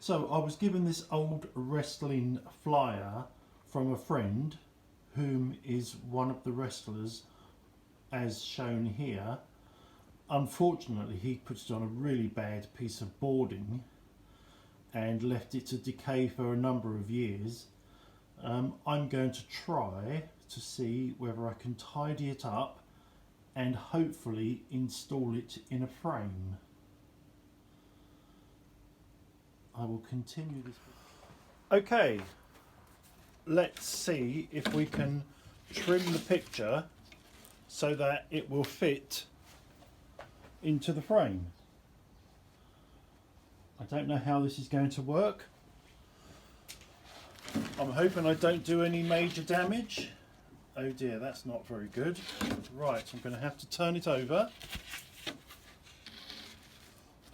So I was given this old wrestling flyer from a friend whom is one of the wrestlers as shown here. Unfortunately, he put it on a really bad piece of boarding and left it to decay for a number of years. I'm going to try to see whether I can tidy it up and hopefully install it in a frame. I will continue this. Okay, let's see if we can trim the picture so that it will fit into the frame. I don't know how this is going to work. I'm hoping I don't do any major damage. Oh dear, that's not very good. Right, I'm going to have to turn it over.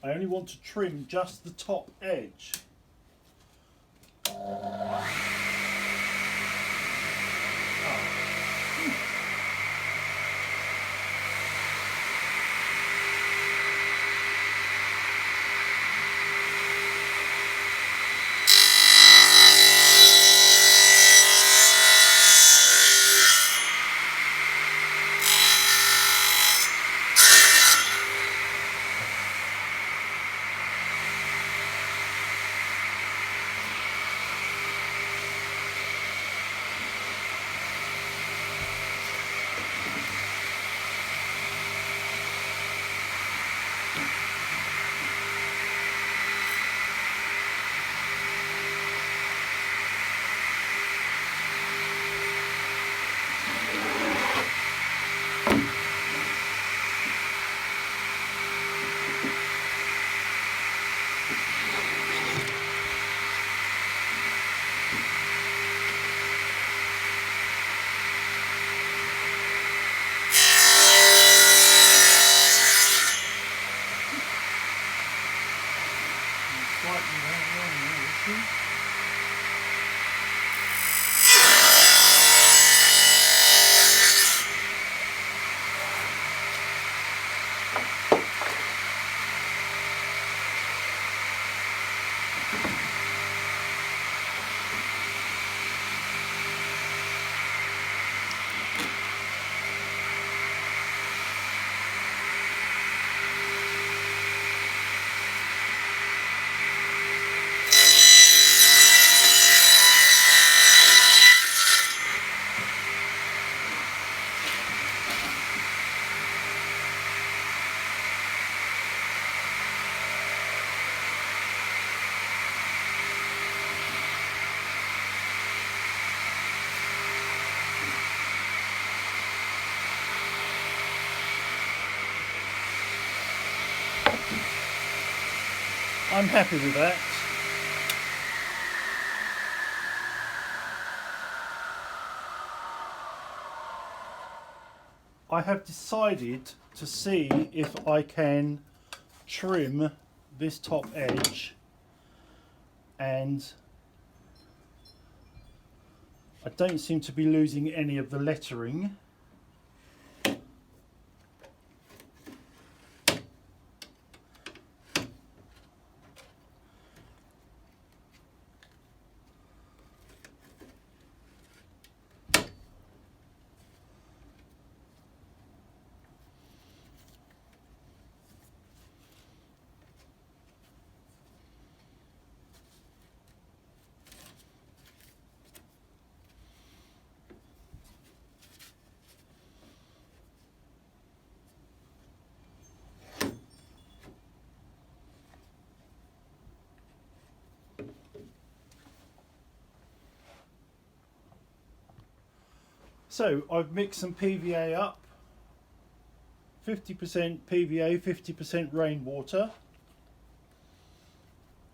I only want to trim just the top edge. I'm happy with that. I have decided to see if I can trim this top edge, and I don't seem to be losing any of the lettering. So I've mixed some PVA up, 50% PVA, 50% rainwater,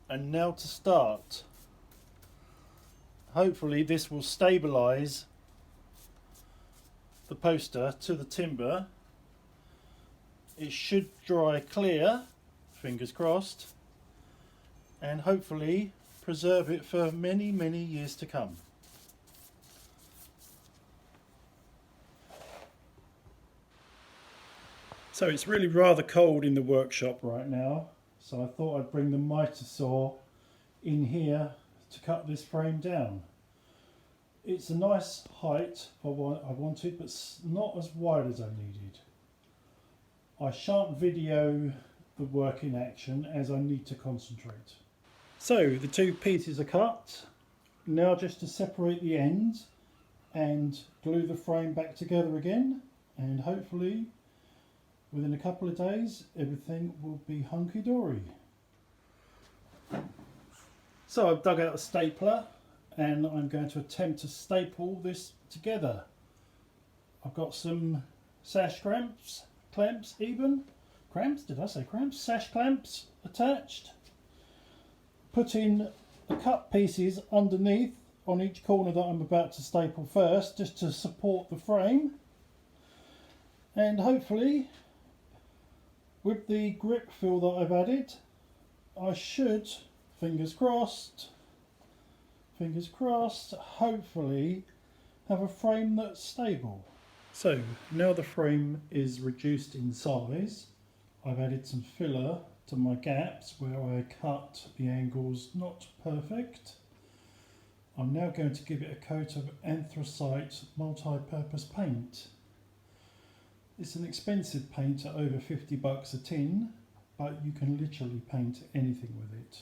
and now to start. Hopefully this will stabilise the poster to the timber. It should dry clear, fingers crossed, and hopefully preserve it for many, many years to come. So it's really rather cold in the workshop right now, so I thought I'd bring the miter saw in here to cut this frame down. It's a nice height for what I wanted, but not as wide as I needed. I shan't video the work in action as I need to concentrate. So the two pieces are cut. Now just to separate the ends and glue the frame back together again, and hopefully within a couple of days everything will be hunky-dory. So I've dug out a stapler and I'm going to attempt to staple this together. I've got some sash clamps even. Clamps? Did I say clamps? Sash clamps attached. Put in the cut pieces underneath on each corner that I'm about to staple first, just to support the frame. And hopefully, with the grip fill that I've added, I should, fingers crossed, hopefully have a frame that's stable. So now the frame is reduced in size, I've added some filler to my gaps where I cut the angles not perfect. I'm now going to give it a coat of anthracite multi-purpose paint. It's an expensive paint at over $50 a tin, but you can literally paint anything with it.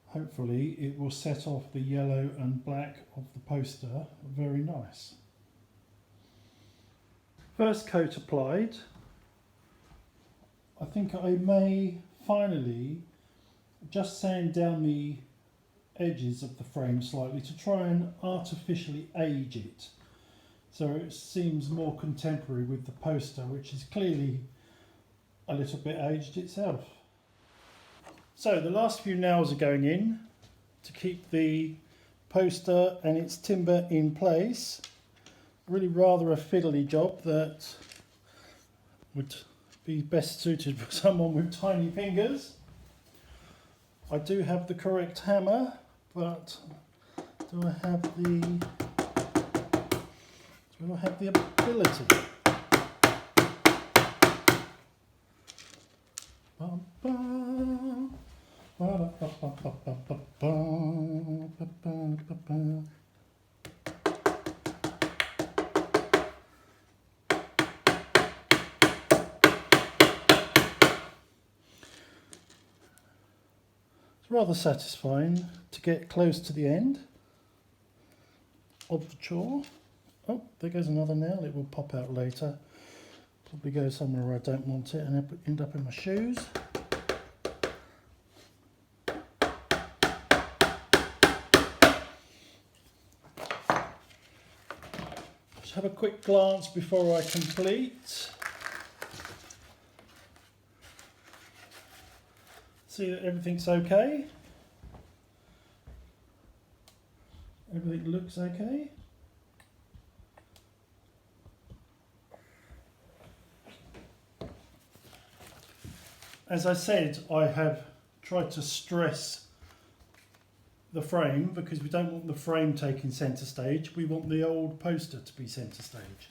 Hopefully it will set off the yellow and black of the poster very nice. First coat applied, I think I may finally just sand down the edges of the frame slightly to try and artificially age it, so it seems more contemporary with the poster, which is clearly a little bit aged itself. So the last few nails are going in to keep the poster and its timber in place. Really rather a fiddly job that would be best suited for someone with tiny fingers. I do have the correct hammer, but do I have the ability? It's rather satisfying to get close to the end of the chore. Oh, there goes another nail. It will pop out later. Probably go somewhere where I don't want it and end up in my shoes. Just have a quick glance before I complete. See that everything's okay. Everything looks okay. As I said, I have tried to stress the frame because we don't want the frame taking centre stage, we want the old poster to be centre stage.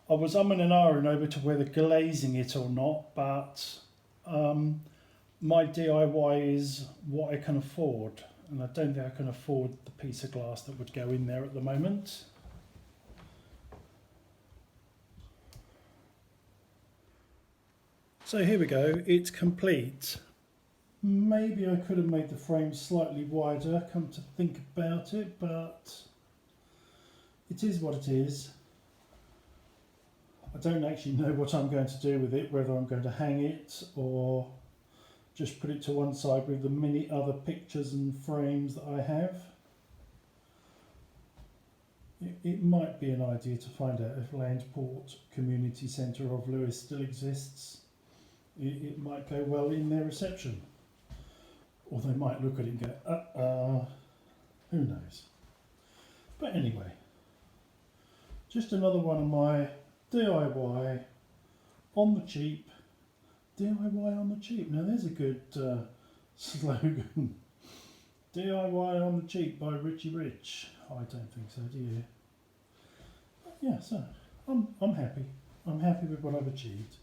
I was umming and ahhing over to whether glazing it or not, but my DIY is what I can afford, and I don't think I can afford the piece of glass that would go in there at the moment. So here we go, it's complete. Maybe I could have made the frame slightly wider, come to think about it, but it is what it is. I don't actually know what I'm going to do with it, whether I'm going to hang it or just put it to one side with the many other pictures and frames that I have. It might be an idea to find out if Landport Community Centre of Lewes still exists. It might go well in their reception. Or they might look at it and go, who knows. But anyway, just another one of my DIY on the cheap. DIY on the cheap. Now there's a good slogan. DIY on the cheap by Richie Rich. I don't think so, do you? But yeah, so I'm happy. I'm happy with what I've achieved.